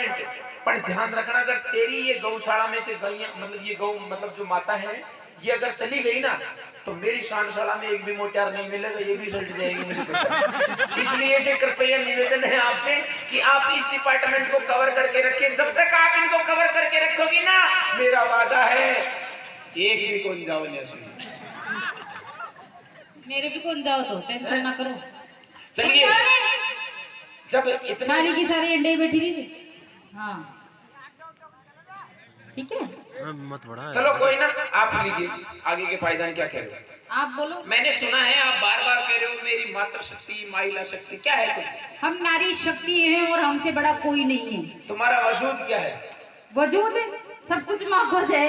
Department है। पर ध्यान रखना, अगर तेरी ये गौशाला में से गैया मतलब ये गौ मतलब जो माता है ये अगर चली गई ना तो मेरी शानशाला में एक भी मोटियार नहीं मिलेगा, ये भी सल्ट जाएगी मुझे पता। इसलिए से कृपया निवेदन है आपसे कि आप इस डिपार्टमेंट को कवर करके रखें। जब तक आप इनको कवर करके रखोगी ना, मेरा वादा है एक भी कौन जाओ नहीं सुनी। मेरे भी कौन जाओ तो टेंशन ना करो। चलिए, जब इतना सारी की सारी अंडे बैठी रही। हाँ ठीक है, मत बढ़ा। चलो कोई ना, आप लीजिए आगे के पायदान। क्या कह रहे हो? आप बोलो। मैंने सुना है आप बार बार कह रहे हो मेरी मातृ शक्ति माइला शक्ति, क्या है तुम? हम नारी शक्ति हैं और हमसे बड़ा कोई नहीं है। तुम्हारा वजूद क्या है? वजूद सब कुछ माफत है।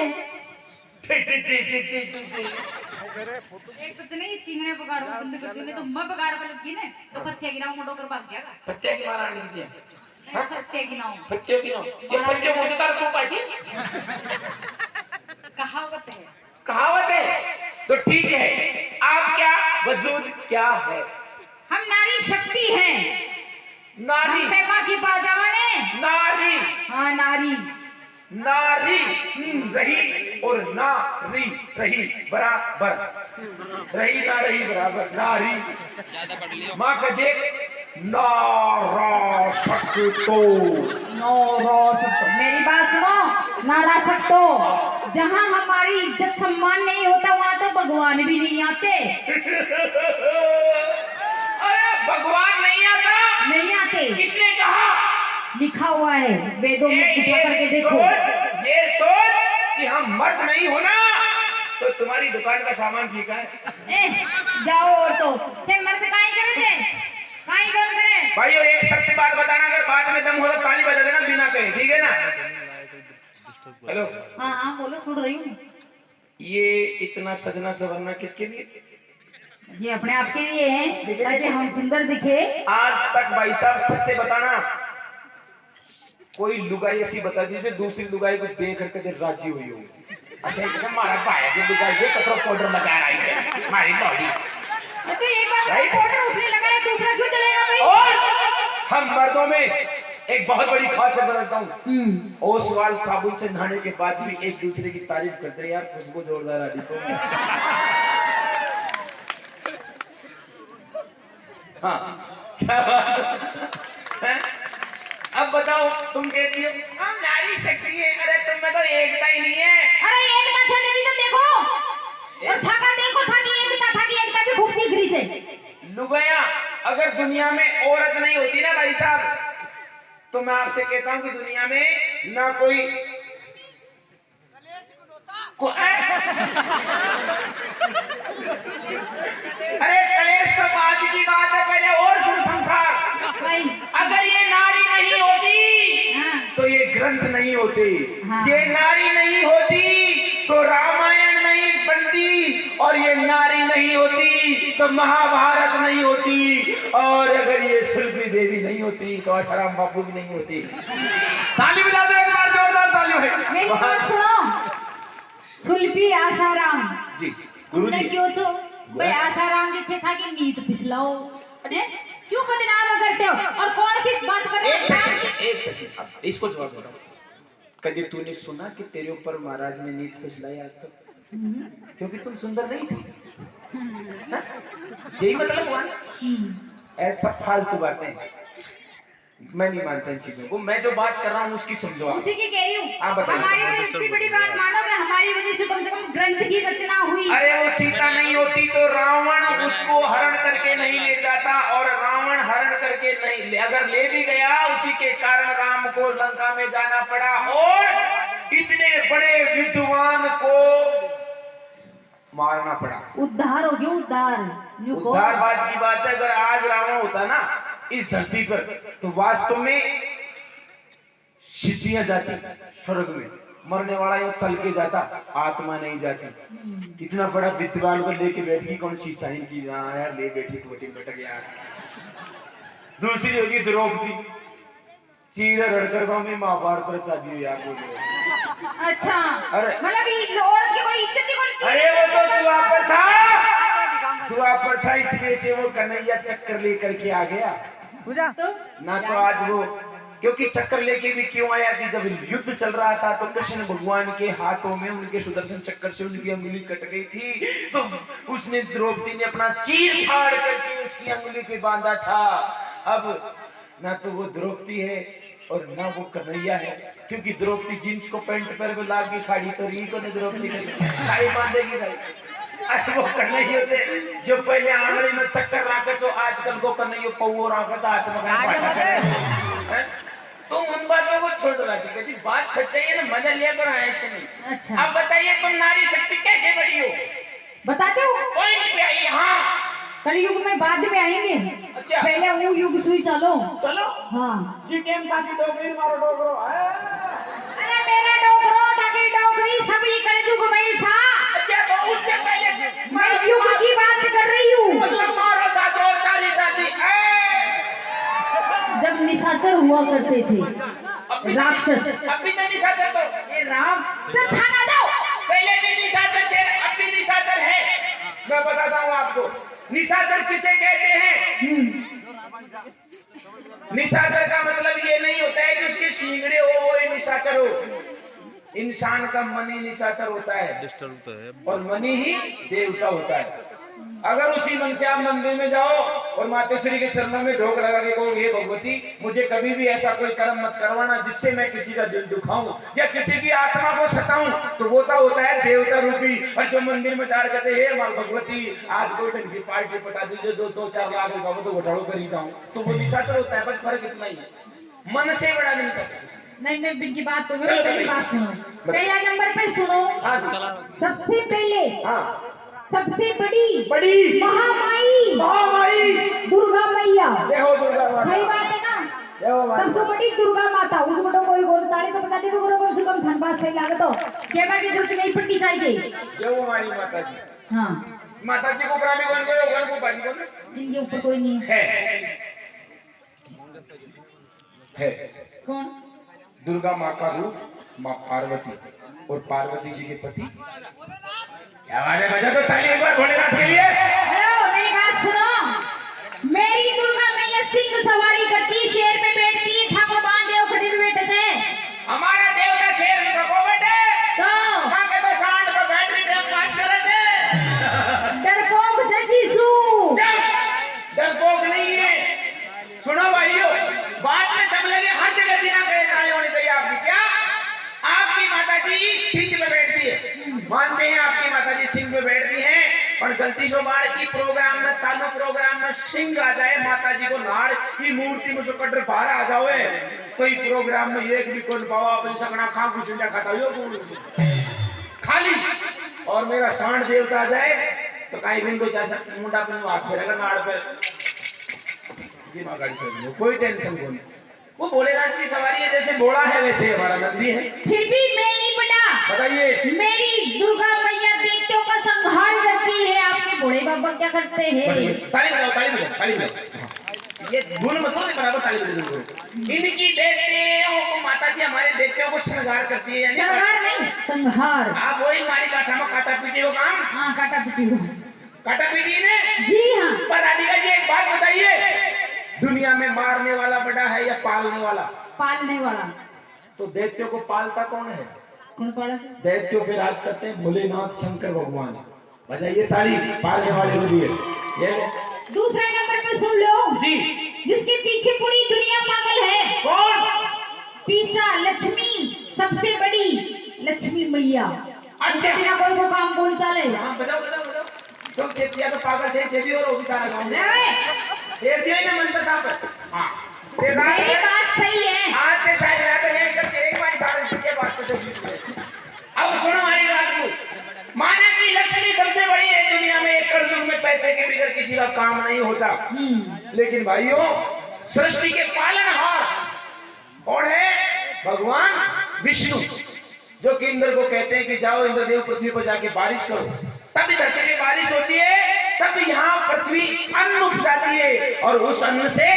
एक कुछ नहीं, चिंगने पकड़ो बंद कर दूंगी तो मैं पकड़ पर लगी ना तो पत्ते गिराऊं मुंडो कर भाग जाएगा। पत्ते की मारा नहीं दिया, पत्ते गिराऊं पत्ते की ना ये पत्ते मुझे तार को पाई कहावत है। कहावत है तो ठीक है, आप क्या वजूद क्या है? हम नारी शक्ति हैं। नारी, पेपा की पाजाने नारी, हाँ नारी नारी रही और नारी रही बराबर, रही ना रही बराबर, नारी माँ का जे नारा शक्तो, मेरी बात सुनो, नारा सकतो। जहाँ हमारी इज्जत सम्मान नहीं होता वहाँ तो भगवान भी नहीं आते। अरे भगवान नहीं आता? नहीं आते। किसने कहा? लिखा हुआ है वेदों में, उठा करके देखो। ये सोच कि हम मर्द नहीं होना तो तुम्हारी दुकान का सामान ठीक है। जाओ और तो ते मर्द काई करे थे, काई कौन करे? भाई एक सत्य बात बताना, अगर बाद में दम हो तो ताली बजा देना बिना कहे, ठीक है ना? हेलो, हाँ हाँ बोलो, सुन रही हूँ। ये इतना सजना सवरना किसके लिए? ये अपने आप के लिए है ताकि हम सुंदर दिखे। आज तक भाई साहब सत्य बताना, कोई लुगाई ऐसी बता दीजिए दूसरी लुगाई को देख करके देख राजी हुई हो। अच्छा एकदम मारा पाया कि लुगाई ये कपड़ा पाउडर लगा रही है हमारी बॉडी। तो एक बार पाउडर उसने लगाया, दूसरा क्यों चलेगा भाई? और हम मर्दों में एक बहुत बड़ी खासियत बताता हूँ, ओसवाल साबुन से नहाने के बाद भी एक दूसरे की तारीफ करते हैं, यार खुशबू जोरदार आ रही तो। हाँ क्या बात है? अब बताओ, तुम कहती हो हम नारी शक्ति है, अरे तुम में तो एकता ही नहीं है। अरे एकता चल रही तो देखो, और थाका देखो, थाकी एकता भी खूब दिख रही है। लुगाया अगर दुनिया में औरत नहीं होती ना भाई साहब, तो मैं आपसे कहता हूं कि दुनिया में ना कोई अरे कलेश तो बात की बात है, पहले और सुन संसार। अगर ये नारी नहीं होती तो ये ग्रंथ नहीं होते, ये नारी नहीं होती तो रामायण नहीं बनती, और ये नारी नहीं होती तो महाभारत नहीं होती, और अगर ये सुल्फी देवी नहीं होती तो आशाराम बापू भी नहीं होती। ताली बजा दो एक बार, जोरदार ताली भाई। मेरी बात सुनो, सुल्फी आसाराम जी गुरुजी क्यों छो भाई? आसाराम जिथे था कि नींद पिछलाओ, क्यों बदनाम करते हो? और कौन सी बात कर रहे हो? एक सेकंड, अब इसको जवाब बताओ। कभी तूने सुना कि तेरे ऊपर महाराज ने नींद फिसलाई आज तक? क्योंकि तुम सुंदर नहीं थी, यही मतलब हुआ ना? ऐसा फालतू बातें मैं नहीं मानता इन चीजों को। मैं जो बात कर रहा हूँ उसकी समझो, उसी की कह रही हूँ। आप बताइए। हमारी वजह इतनी बड़ी बात मानो कि हमारी वजह से कम ग्रंथ की रचना हुई। अरे वो सीता नहीं होती तो रावण उसको हरण करके नहीं ले जाता, और रावण हरण करके नहीं अगर ले भी गया, उसी के कारण राम को लंका में जाना पड़ा, और इतने बड़े विद्वान को मारना पड़ा। उद्धार हो गया, उद्धार बात की बात है। अगर आज रावण होता ना इस धरती पर तो वास्तव में सिद्धियां जाती स्वर्ग में, मरने वाला ये चल के जाता, आत्मा नहीं जाती। इतना बड़ा विद्वान को लेके बैठी कौन सीता है की? हाँ यार ले बैठी कोटी बैठक यार। दूसरी होगी द्रौपदी, चीर रड़कर गांव में महाभारत रचा दी यार। अच्छा अरे मतलब औरत की कोई इज्जत ही कोई? अरे वो तो द्वापर था, द्वापर था, इसलिए से वो कन्हैया चक्कर लेकर के आ गया तो ना। तो आज वो क्योंकि चक्कर लेके भी क्यों आया कि जब युद्ध चल रहा था तो कृष्ण भगवान के हाथों में उनके सुदर्शन चक्कर से उनकी अंगुली कट गई थी, तो उसने द्रौपदी ने अपना चीर फाड़ करके उसकी अंगुली पे बांधा था। अब ना तो वो द्रौपदी है और ना वो कन्हैया है, क्योंकि द्रौपदी जींस को पैंट पर भी लागी साड़ी तो री को नहीं द्रौपदी साड़ी बांधेगी भाई। आज वो कन्हैया थे जो पहले आंगली में चक्कर रखे तो आजकल को कन्हैया पौओ रखा था आत्मका। तो उन बातों को छोड़ दो राधिका, बात सच्चाई है ना, मजा लिया करो ऐसे नहीं। अच्छा अब बताइए तुम नारी शक्ति कैसे बढ़ी हो? बताते हो पॉइंट पे आइए। हाँ कलयुग में बाद में आएंगे। अच्छा पहले वो युग सुई चलो। चलो हाँ जी टेम ताकि डोगरी मारो डोगरो। अरे मेरा डोगरो ताकि डोगरी सभी कलयुग में था। अच्छा तो उससे पहले मैं युग की बात कर रही हूँ। मारो दादो काली दादी। जब निशाचर हुआ करते थे राक्षस, अभी तो निशाचर तो ए राम तो खाना दो। पहले भी निशाचर थे, अब भी निशाचर है। मैं बताता हूँ आपको निशाचर किसे कहते हैं। निशाचर का मतलब ये नहीं होता है कि उसके सींगड़े हो वो ही निशाचर हो। इंसान का मन ही निशाचर होता है और मन ही देवता होता है। अगर उसी मन से आप मंदिर में जाओ और मातेश्वरी के चरणों में ढोक लगा के कहो हे भगवती मुझे कभी भी ऐसा कोई कर्म मत करवाना जिससे मैं किसी का दिल दुखाऊं या किसी की आत्मा को सताऊं, तो वो तो होता है देवता रूपी। और जो मंदिर में दार कहते हे मां भगवती आज कोई ढंग की पार्टी पटा दीजिए, दो चार लाख रुपया तो घोटाड़ो कर ही जाऊं, तो वो निशाचर होता है। बस फर्क इतना ही है, मन से बड़ा नहीं निशाचर। नहीं मैं बिन की बात तो पहली बात सुनो। पहला नंबर पे सुनो, सबसे पहले सबसे बड़ी महामाई दुर्गा मैया। सही बात है ना, सबसे बड़ी दुर्गा माता। उसको तो कोई गोलताड़ी तो बता दे कम से कम धन बात सही लागे तो केबा की जरूरत नहीं पड़ती चाहिए। जो हमारी माता जी, हाँ माता जी को प्राणी कौन को बाजी कौन इनके ऊपर कोई नहीं है। कौन? दुर्गा माँ का रूप माँ पार्वती और पार्वती जी के पति। क्या बात है, बजा तो ताली एक बार भोलेनाथ के लिए। हेलो मेरी बात सुनो, मेरी दुर्गा मैया सिंह सवारी करती, शेर पे बैठती, थाको बांधे और खड़ी पे बैठे थे। हमारा देवता शेर में रखो बेटे, तो मां के तो सांड पर बैटरी टाइम पास करे थे। डरपोक जजीसू डरपोक नहीं है। सुनो भाइयों, बात में दम लगे हर जगह बिना कहे ताली होनी चाहिए आपकी। क्या आपकी माता जी सिंह में बैठती है, मानते हैं आपकी माता जी सिंह में बैठती हैं, और गलती से बार की प्रोग्राम में चालू प्रोग्राम में सिंह आ जाए, माता जी को नार की मूर्ति में से कटर बाहर आ जाओ तो ये प्रोग्राम में एक भी कौन पावा अपन सकना खा कुछ खाता हो खाली। और मेरा सांड देवता आ जाए तो कहीं भी तो जा सकते मुंडा अपने हाथ में रहेगा नाड़ पर जी मां गाड़ी से कोई टेंशन नहीं। वो भोलेनाथ की सवारी है, जैसे घोड़ा है वैसे हमारा नंदी है। फिर भी मैं ही बड़ा बताइए, मेरी दुर्गा मैया दैत्यों का संहार करती है, आपके भोले बाबा क्या करते हैं? ताली बजाओ ताली बजाओ ताली बजाओ, ये धुन मत दो बराबर ताली बजाओ। इनकी दैत्यों को माता जी हमारे दैत्यों को संहार करती है। संहार नहीं संहार। आप वही हमारी भाषा में काटा पीटी हो काम। हाँ काटा पीटी हो, काटा पीटी ने जी हाँ। पर राधिका जी एक बात बताइए, दुनिया में मारने वाला बड़ा है या पालने वाला? पालने वाला। तो दैत्यों को पालता कौन है? कौन पालता? दैत्यों पे राज करते हैं भोलेनाथ शंकर भगवान। बजाइए ताली पालने वाले को दिए। ये दूसरे नंबर पे सुन लो जी, जिसके पीछे पूरी दुनिया पागल है। कौन? पीसा लक्ष्मी, सबसे बड़ी लक्ष्मी मैया। अच्छा बिना कोई को काम कौन चले? हाँ बजाओ बजाओ बजाओ। तो केतिया तो पागल से जेबी और वो भी सारा गांव फिर दियो ना मन बता पर। हां मेरी बात सही है। आज के शायद रात है करके एक बार कारण की बात तो अब सुनो हमारी बात को। माना कि लक्ष्मी सबसे बड़ी है दुनिया में, एक कलयुग में पैसे के बगैर किसी का काम नहीं होता। लेकिन भाइयों सृष्टि के पालनहार कौन है? भगवान विष्णु, जो कि इंद्र को कहते हैं कि जाओ इंद्रदेव पृथ्वी पर जाके बारिश करो, तभी धरती में बारिश होती है, तब यहाँ पृथ्वी अन्न उपजाती है और उस अन्न से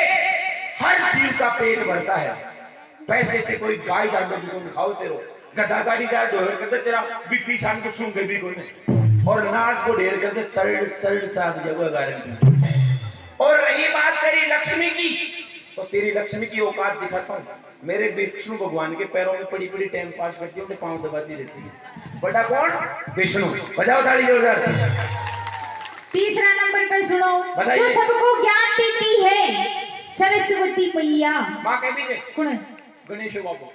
हर जीव का पेट भरता है। पैसे से कोई गाय डालो भी कोई खाओ तेरो, गधा गाड़ी जा ढोर करते तेरा बीपी शाम को सूंघे भी कोई, और नाच को ढेर करते चढ़ साथ जगह गारंटी। और रही बात तेरी लक्ष्मी की, तो तेरी लक्ष्मी की औकात दिखाता हूँ। मेरे विष्णु भगवान के पैरों में पड़ी पड़ी टाइम पास करती हूँ, पाँव दबाती रहती है। बड़ा कौन? विष्णु। बजाओ ताली जोरदार। तीसरा नंबर पे सुनो, बताइए। जो सबको ज्ञान देती है सरस्वती मैया। माँ कह दीजिए। कौन है? गणेश बाबू।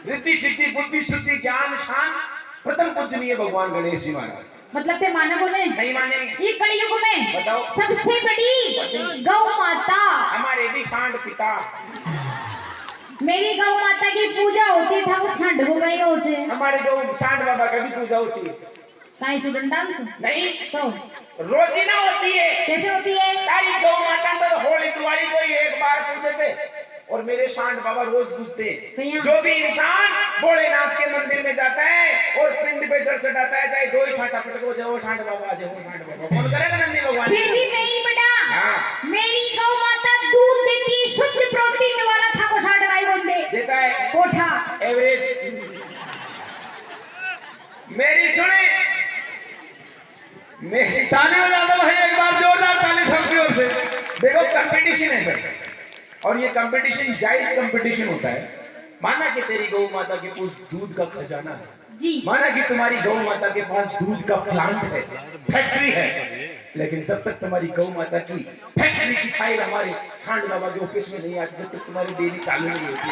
रिद्धि सिद्धि बुद्धि शुद्धि ज्ञान शान प्रथम पूजनीय भगवान गणेश जी महाराज। मतलब के माने बोले नहीं मानेंगे। ये कलयुग में बताओ। सबसे बड़ी गौ माता। हमारे भी सांड पिता। मेरी गौ माता की पूजा होती था, वो सांड हो गई होते। हमारे जो सांड बाबा का भी पूजा होती है। काई स्टूडेंट डांस नहीं तो रोजीना होती है। कैसे होती है? तारी गौ माता तो होली दिवाली को ही एक बार पूजते थे और मेरे सांड बाबा रोज पूजते हैं। जो भी इंसान भोलेनाथ के मंदिर में जाता है और पिंड पे जल चढ़ाता है, चाहे दो ही सांड पकड़ को जाओ सांड बाबा आ जाओ सांड बाबा, कौन करेगा नंदी भगवान? फिर भी नहीं बेटा। हाँ। मेरी गौ माता दूध देती है, शुद्ध प्रोटीन वाला था को सांड गाय बोल दे देता है कोठा एवरेज। मेरी सुने, मेरी शादी में ज्यादा भाई एक बार जोरदार ताली सबकी ओर से। देखो कंपटीशन है सर, और ये कंपटीशन जायज कंपटीशन होता है। माना कि तेरी गौ माता के पास दूध का खजाना है जी, माना कि तुम्हारी गौ माता के पास दूध का प्लांट है, फैक्ट्री है, लेकिन जब तक तुम्हारी गौ माता की फैक्ट्री की फाइल हमारे सांड बाबा के ऑफिस में नहीं आती, जब तक तुम्हारी डेली चालू नहीं होती।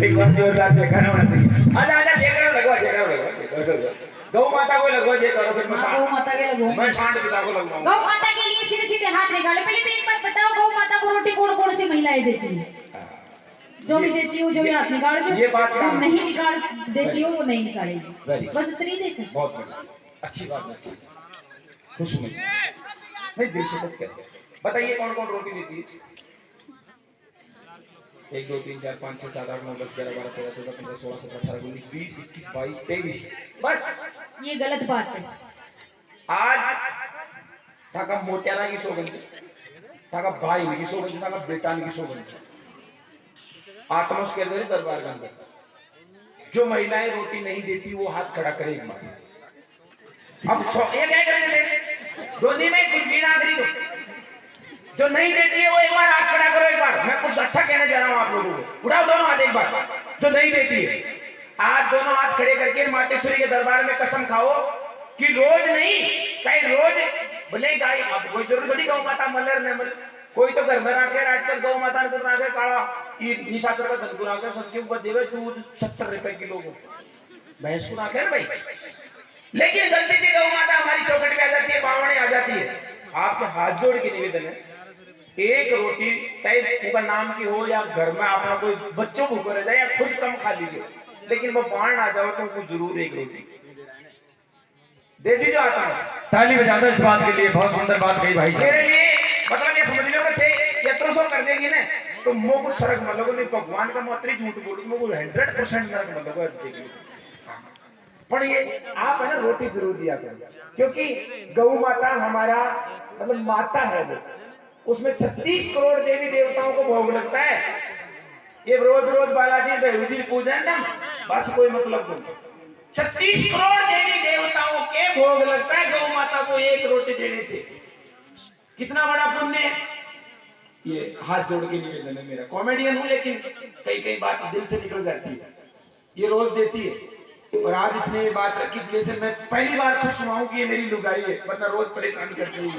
एक बार जोरदार जयकारा होना चाहिए। आजा आजा जयकारा लगवा, जयकारा लगवा। गौ माता को लगवा जयकारा, फिर मैं गौ माता के लगो। मैं सांड पिता को लगवाऊंगा। गौ माता के लिए सीधे सीधे हाथ निकालो। पहले तो एक बात बताओ, गौ माता को रोटी कौन कौन सी महिलाएं देती है? जो भी देती हो, जो भी हाथ निकाल दो, ये बात जो नहीं निकाल देती हो वो नहीं निकालेगी। Very. बस इतनी दे सकते। बहुत बढ़िया, अच्छी बात है, खुश हुई। नहीं दिल से सच कहते हैं। बताइए कौन कौन रोटी देती है? 1 2 3 4 5 6 7 8 9 10 11 12 13 14 15 16 17 18 19 20 21 22 23 बस। ये गलत बात है। आज ताका मोट्याना की सोगंद, ताका भाई की सोगंद, ताका बेटा की सोगंद, आत्मस के अंदर दरबार के अंदर जो महिलाएं रोटी नहीं देती वो हाथ खड़ा करे एक बार। अब ये क्या करेंगे? दोनों में कुछ भी ना करी, जो नहीं देती है वो एक बार हाथ खड़ा करो। एक बार मैं कुछ अच्छा कहने जा रहा हूँ आप लोगों को, उठाओ दोनों हाथ एक बार। जो नहीं देती है आज दोनों हाथ खड़े करके मातेश्वरी के दरबार में कसम खाओ कि रोज नहीं, चाहे रोज भले गाय, अब कोई जरूर थोड़ी गौ माता मलर न मल, कोई तो घर में रखे आजकल गौ माता को रखे काला ये निशाचर का धन गुना कर सबके ऊपर देवे दूध 70 रुपए किलो को भैंस को रखे ना भाई। लेकिन गलती से गौ माता हमारी चौखट पे आ जाती है, बावणे आ जाती है। आपसे हाथ जोड़ के निवेदन है, एक रोटी चाहे उनका नाम की हो या घर में अपना कोई बच्चों भूखो रह जाए या खुद कम खा लीजिए, लेकिन वो बाढ़ आ जाओ तो उनको जरूर एक रोटी दे दीजिए। आता है ताली बजा दो इस बात के लिए, बहुत सुंदर बात कही भाई साहब। मेरे लिए मतलब ये समझ लो कि थे यत्रो सो कर देंगे ना तो मो को सरक मतलब नहीं, भगवान का मात्र झूठ बोलूं मो को 100% सरक मतलब। पर ये आप है ना रोटी जरूर दिया करो, क्योंकि गौ माता हमारा मतलब माता है वो, उसमें 36 करोड़ देवी देवताओं को भोग लगता है। ये रोज रोज बालाजी बेहूजी पूजन ना बस कोई मतलब नहीं। 36 करोड़ देवी देवताओं के भोग लगता है गौ माता को एक रोटी देने से। कितना बड़ा पुण्य है। ये हाथ जोड़ के निवेदन है मेरा, कॉमेडियन हूं लेकिन कई कई बात दिल से निकल जाती है। ये रोज देती है और आज इसने ये बात रखी जैसे मैं पहली बार खुश हुआ हूं कि ये मेरी लुगाई है, वरना रोज परेशान करती है।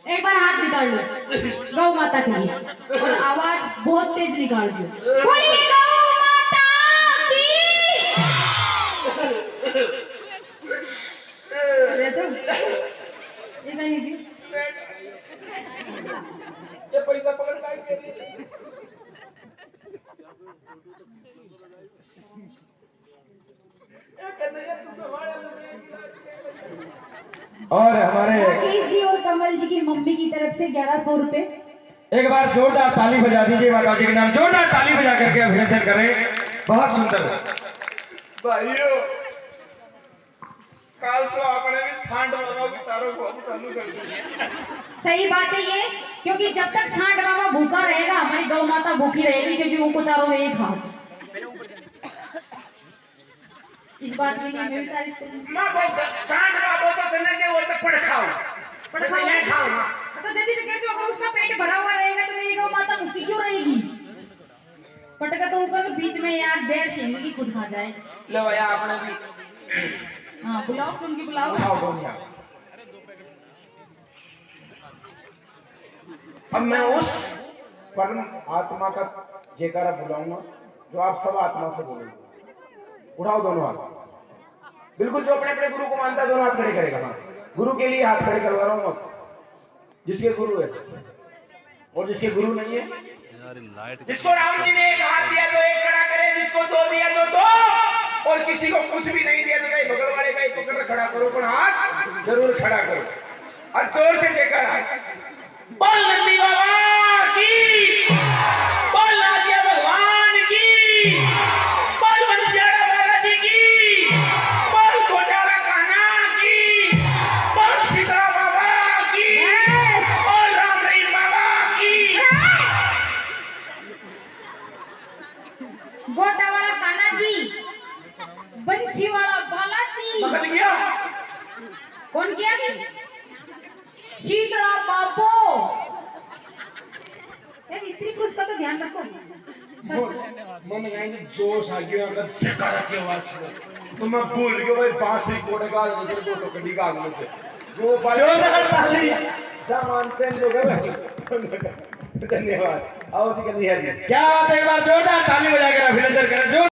एक बार हाथ निकाल लो गौ माता के लिए और आवाज बहुत तेज निकाल दो, बोलिए गौ माता की। ये नहीं की ये पैसा पकड़ के और हमारे राकेश जी और कमल जी की मम्मी की तरफ से 1100 रुपए। एक बार जोरदार ताली बजा दीजिए माता जी के नाम, जोरदार ताली बजा करके अभिनंदन करें, बहुत सुंदर। भाइयों काल से आपने भी सांड बाबा के चारों को चालू कर दिया। सही बात है ये, क्योंकि जब तक सांड बाबा भूखा रहेगा हमारी गौ माता भूखी रहेगी, क्योंकि उनको चारों में एक हाथ। इस बात की नहीं मैं भी तारीफ करूंगी। मां को सांड बाबा तो करने के वो तो पड़ खाओ, पड़ खाओ नहीं खाओ। तो दीदी तो कहती अगर उसका पेट भरा हुआ रहेगा तो मेरी गौ माता भूखी क्यों रहेगी? पटका तो ऊपर बीच में यार देर शेंग की खुद खा जाए। लो भैया आपने भी हाँ बुलाओ, तुम की बुलाओ। उठाओ दुनिया। अब मैं उस परम आत्मा का जयकारा बुलाऊंगा जो आप सब आत्मा से बोलेंगे। उठाओ दोनों हाथ, बिल्कुल जो अपने अपने गुरु को मानता है दोनों हाथ खड़े करेगा। हाँ गुरु के लिए हाथ खड़े करवा रहा हूँ अब, जिसके गुरु है और जिसके गुरु नहीं है। जिसको राम जी ने एक हाथ दिया तो एक खड़ा करे, जिसको दो दिया तो दो, और किसी को कुछ भी नहीं दिया तो कहीं बगल वाले का पकड़ कर खड़ा करो, पर हाथ जरूर खड़ा करो और जोर से जयकारा। बोल नंदी बाबा की, बोल नादिया भगवान की, बोल बंशियाड़ा बालाजी की, बोल घोटाला कान्हा की, बोल शीतला बाबा की, बोल राम रहीम बाबा की। गोटा वाला कान्हा जी, बंशी वाला बालाजी। बदल गया कौन किया? शीतला बाबू। यार स्त्री पुरुष का तो ध्यान रखो। मन में जोश आ गया का जयकारा की आवाज से तो मैं भूल गया भाई बांसुरी कोड़े का नजर को तो कड़ी का आगमन से जो जोरदार ताली। सामान से जो कर धन्यवाद। आओ जी कन्हैया जी। क्या बात है, एक बार जोरदार ताली बजाकर अभिनंदन करें।